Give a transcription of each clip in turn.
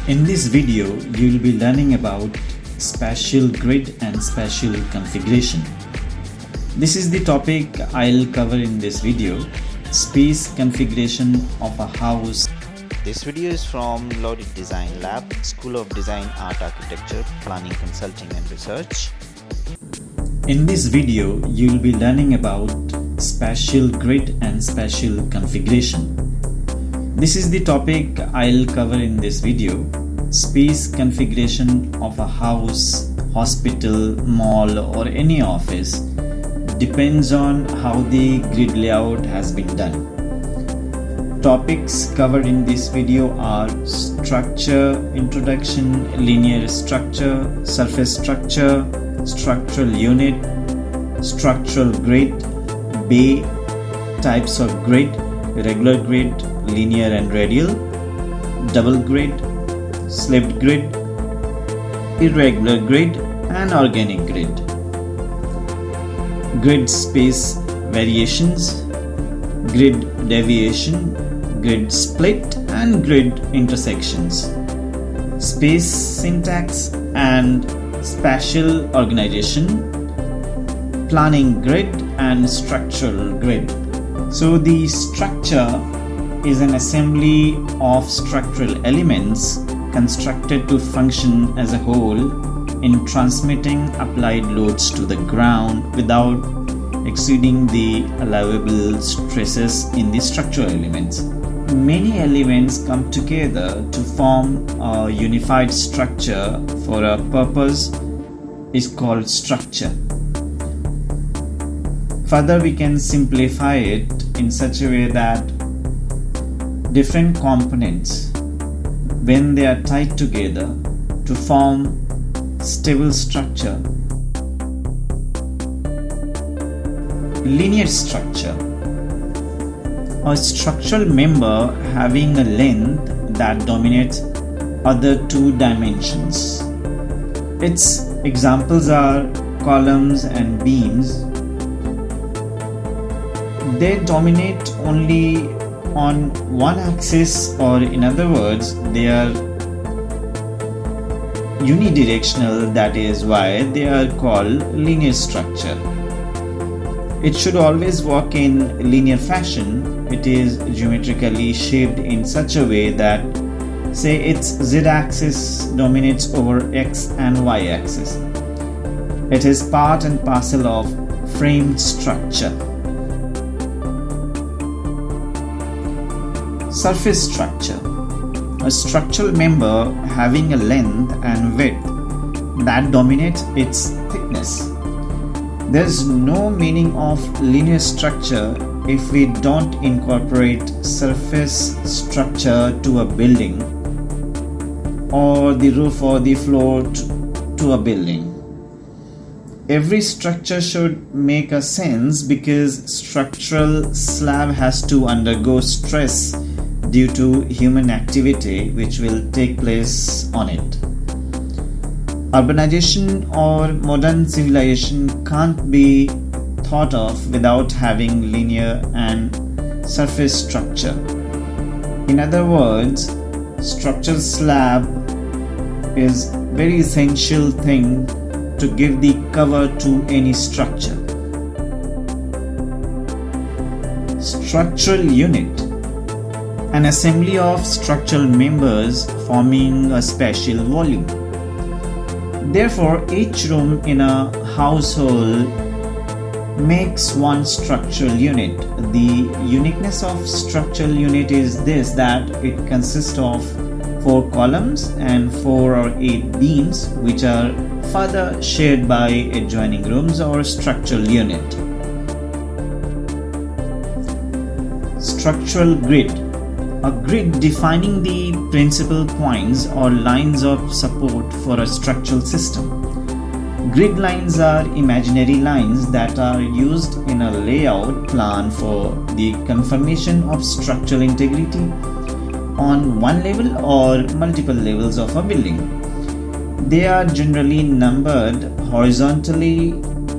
In this video, you will be learning about spatial grid and spatial configuration. This is the topic I'll cover in this video, space configuration of a house. This video is from Laureate Design Lab, School of Design, Art, Architecture, Planning, Consulting and Research. In this video, you will be learning about spatial grid and spatial configuration. This is the topic I'll cover in this video, space configuration of a house, hospital, mall or any office depends on how the grid layout has been done. Topics covered in this video are structure, introduction, linear structure, surface structure, structural unit, structural grid, bay, types of grid, irregular grid, linear and radial, double grid, slipped grid, irregular grid and organic grid. Grid space variations, grid deviation, grid split and grid intersections, space syntax and spatial organization, planning grid and structural grid. So the structure is an assembly of structural elements constructed to function as a whole in transmitting applied loads to the ground without exceeding the allowable stresses in the structural elements. Many elements come together to form a unified structure for a purpose is called structure. Further, we can simplify it in such a way that different components, when they are tied together to form stable structure. Linear structure, a structural member having a length that dominates other two dimensions. Its examples are columns and beams. They dominate only on one axis, or in other words, they are unidirectional. That is why they are called linear structure. It should always work in linear fashion. It is geometrically shaped in such a way that, say, its z-axis dominates over x and y-axis. It is part and parcel of framed structure. Surface structure, a structural member having a length and width that dominates its thickness. There is no meaning of linear structure if we don't incorporate surface structure to a building or the roof or the floor to a building. Every structure should make a sense because structural slab has to undergo stress due to human activity which will take place on it. Urbanization or modern civilization can't be thought of without having linear and surface structure. In other words, structural slab is very essential thing to give the cover to any structure. Structural unit, an assembly of structural members forming a spatial volume. Therefore, each room in a household makes one structural unit. The uniqueness of structural unit is this, that it consists of 4 columns and 4 or 8 beams which are further shared by adjoining rooms or structural unit. Structural grid, a grid defining the principal points or lines of support for a structural system. Grid lines are imaginary lines that are used in a layout plan for the confirmation of structural integrity on one level or multiple levels of a building. They are generally numbered horizontally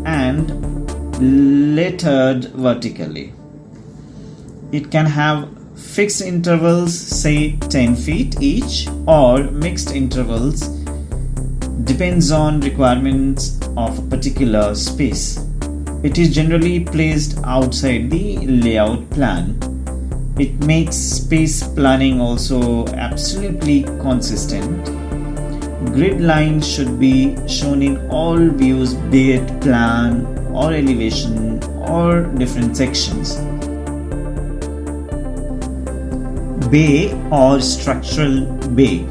and lettered vertically. It can have fixed intervals, say 10 feet each, or mixed intervals, depends on requirements of a particular space. It is generally placed outside the layout plan. It makes space planning also absolutely consistent. Grid lines should be shown in all views, be it plan or elevation or different sections. Bay or structural bay.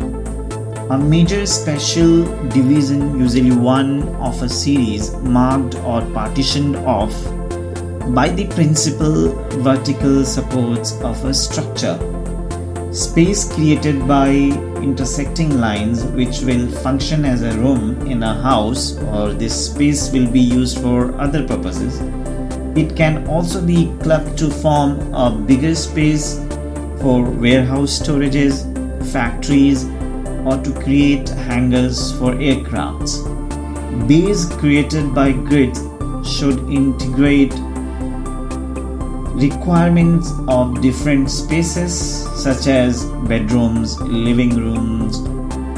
A major spatial division, usually one of a series marked or partitioned off by the principal vertical supports of a structure. Space created by intersecting lines which will function as a room in a house, or this space will be used for other purposes. It can also be clubbed to form a bigger space for warehouse storages, factories, or to create hangars for aircrafts. Bays created by grids should integrate requirements of different spaces such as bedrooms, living rooms,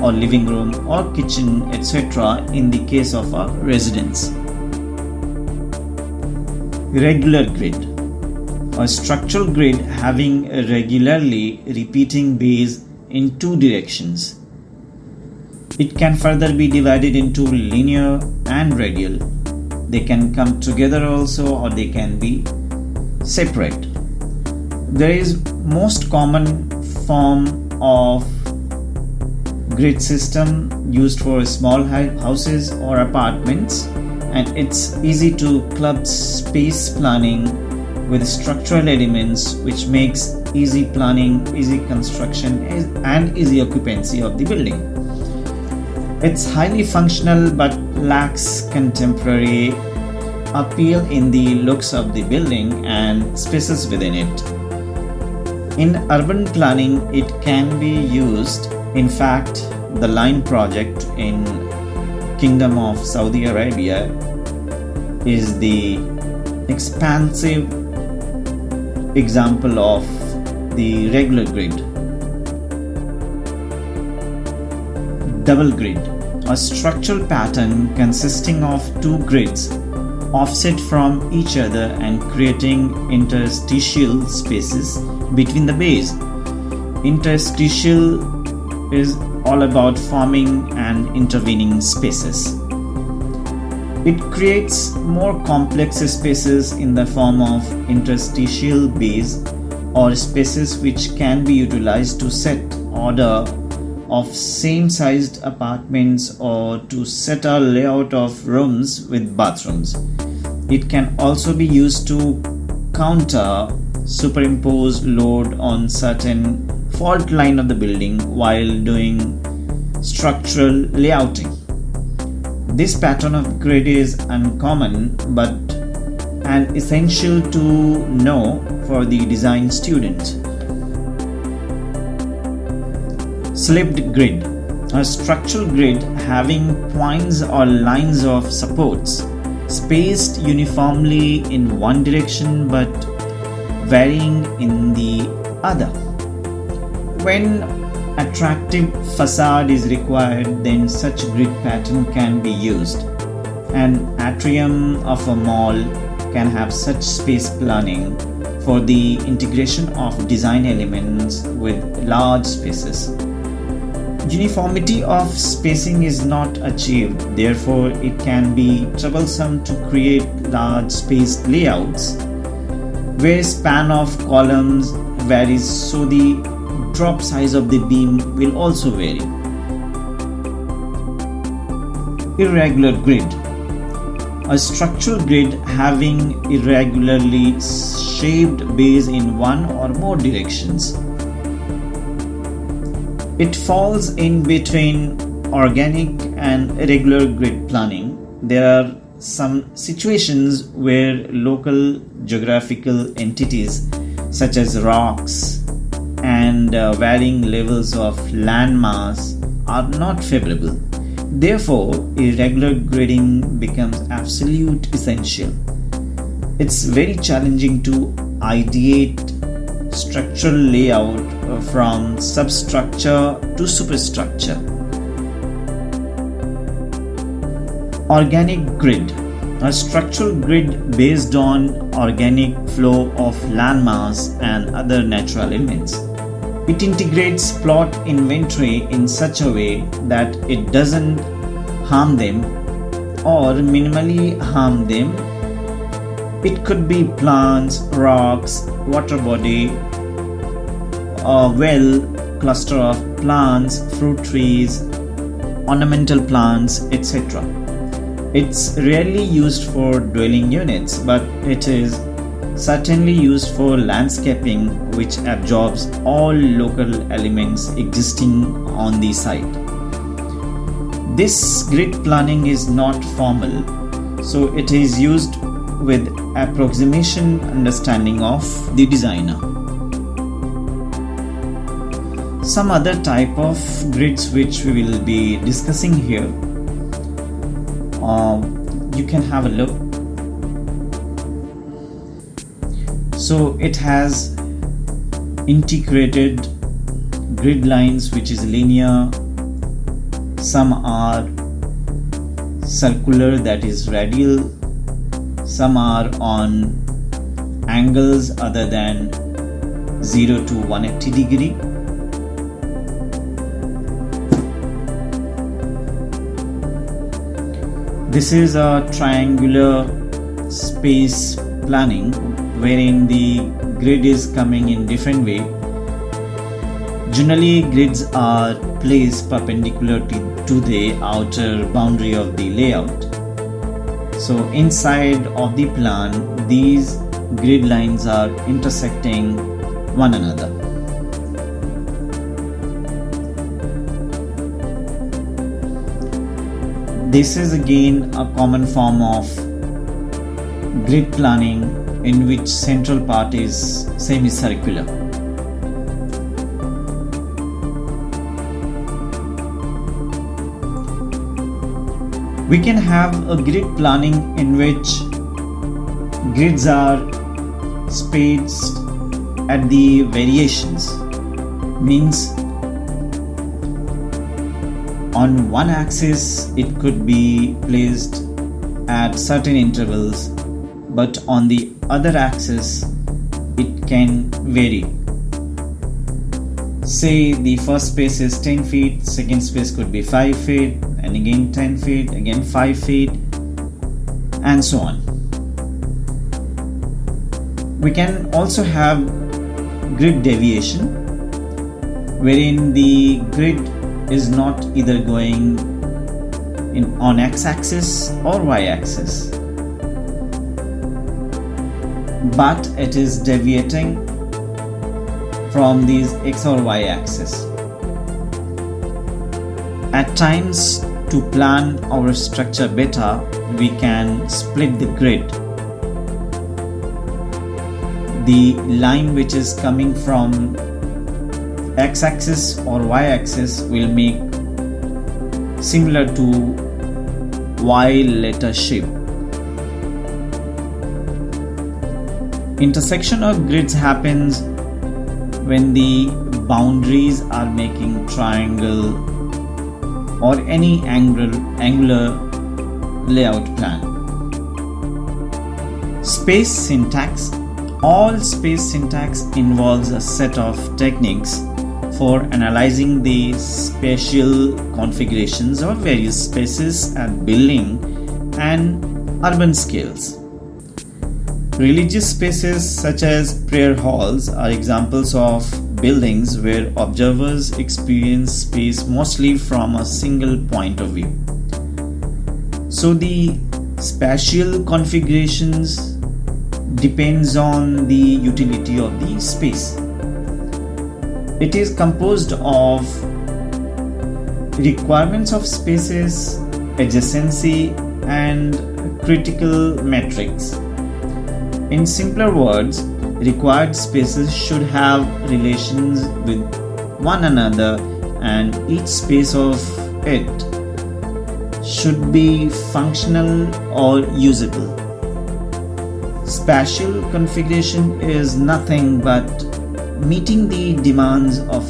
or living room or kitchen, etc. in the case of a residence. Irregular grid. A structural grid having regularly repeating bays in two directions. It can further be divided into linear and radial. They can come together also, or they can be separate. There is most common form of grid system used for small houses or apartments, and it's easy to club space planning with structural elements, which makes easy planning, easy construction, and easy occupancy of the building. It's highly functional but lacks contemporary appeal in the looks of the building and spaces within it. In urban planning, it can be used. In fact, the Line project in Kingdom of Saudi Arabia is the expansive example of the regular grid. Double grid, a structural pattern consisting of two grids offset from each other and creating interstitial spaces between the bays. Interstitial is all about forming and intervening spaces. It creates more complex spaces in the form of interstitial bays, or spaces which can be utilized to set order of same-sized apartments or to set a layout of rooms with bathrooms. It can also be used to counter superimpose load on certain fault line of the building while doing structural layouting. This pattern of grid is uncommon but and essential to know for the design student. Slipped grid, a structural grid having points or lines of supports spaced uniformly in one direction but varying in the other. When attractive facade is required, then such grid pattern can be used. An atrium of a mall can have such space planning for the integration of design elements with large spaces. Uniformity of spacing is not achieved, therefore it can be troublesome to create large spaced layouts where span of columns varies, so the drop size of the beam will also vary. Irregular grid, a structural grid having irregularly shaped bays in one or more directions. It falls in between organic and irregular grid planning. There are some situations where local geographical entities such as rocks and varying levels of landmass are not favorable. Therefore, irregular grading becomes absolute essential. It's very challenging to ideate structural layout from substructure to superstructure. Organic grid, a structural grid based on organic flow of landmass and other natural elements. It integrates plot inventory in such a way that it doesn't harm them or minimally harm them. It could be plants, rocks, water body, a well, cluster of plants, fruit trees, ornamental plants, etc. It's rarely used for dwelling units, but it is certainly used for landscaping, which absorbs all local elements existing on the site. This grid planning is not formal, so it is used with approximation understanding of the designer. Some other type of grids which we will be discussing here, you can have a look. So it has integrated grid lines which is linear, some are circular that is radial, some are on angles other than 0 to 180 degree. This is a triangular space planning wherein the grid is coming in different way. Generally, grids are placed perpendicular to the outer boundary of the layout. So inside of the plan, these grid lines are intersecting one another. This is again a common form of grid planning in which central part is semicircular. We can have a grid planning in which grids are spaced at the variations, means on one axis it could be placed at certain intervals, but on the other axis it can vary. Say the first space is 10 feet, second space could be 5 feet, and again 10 feet, again 5 feet, and so on. We can also have grid deviation, wherein the grid is not either going on x-axis or y-axis, but it is deviating from these x or y axis. At times, to plan our structure better, we can split the grid. The line which is coming from x-axis or y-axis will make similar to Y letter shape. Intersection of grids happens when the boundaries are making triangle or any angular layout plan. Space syntax. All space syntax involves a set of techniques for analyzing the spatial configurations of various spaces at building and urban scales. Religious spaces such as prayer halls are examples of buildings where observers experience space mostly from a single point of view. So the spatial configurations depends on the utility of the space. It is composed of requirements of spaces, adjacency, and critical metrics. In simpler words, required spaces should have relations with one another, and each space of it should be functional or usable. Spatial configuration is nothing but meeting the demands of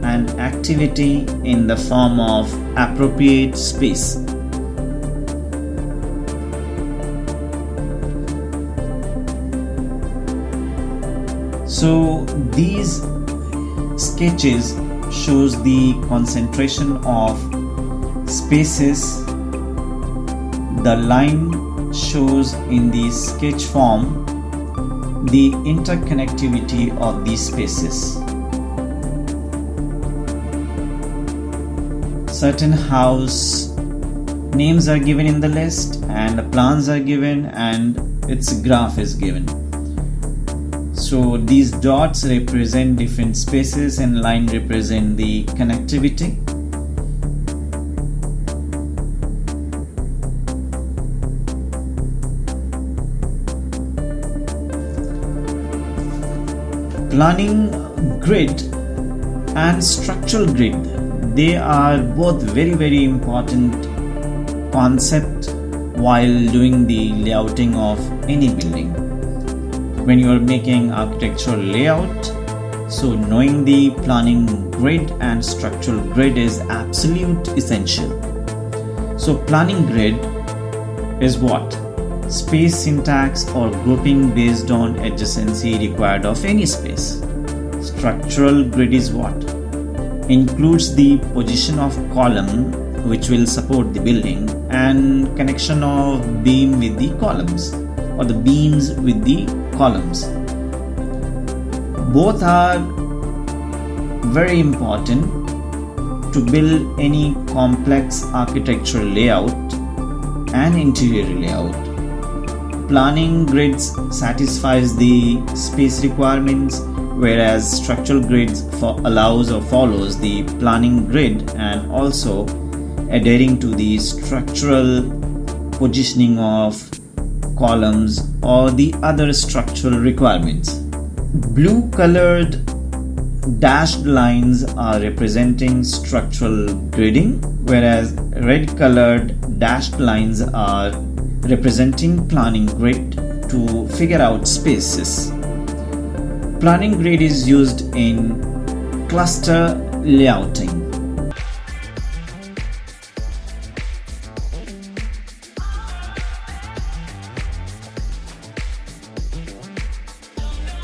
an activity in the form of appropriate space. So these sketches shows the concentration of spaces. The line shows in the sketch form the interconnectivity of these spaces. Certain house names are given in the list, and the plans are given, and its graph is given. So these dots represent different spaces and line represent the connectivity. Planning grid and structural grid, they are both very important concept while doing the layouting of any building. When you are making architectural layout, so knowing the planning grid and structural grid is absolute essential. So planning grid is what? Space syntax or grouping based on adjacency required of any space. Structural grid is what? Includes the position of column which will support the building and connection of beam with the columns or the beams with the columns. Both are very important to build any complex architectural layout and interior layout. Planning grids satisfies the space requirements, whereas structural grids allows or follows the planning grid and also adhering to the structural positioning of columns or the other structural requirements. Blue colored dashed lines are representing structural gridding, whereas red colored dashed lines are representing planning grid to figure out spaces. Planning grid is used in cluster layouting.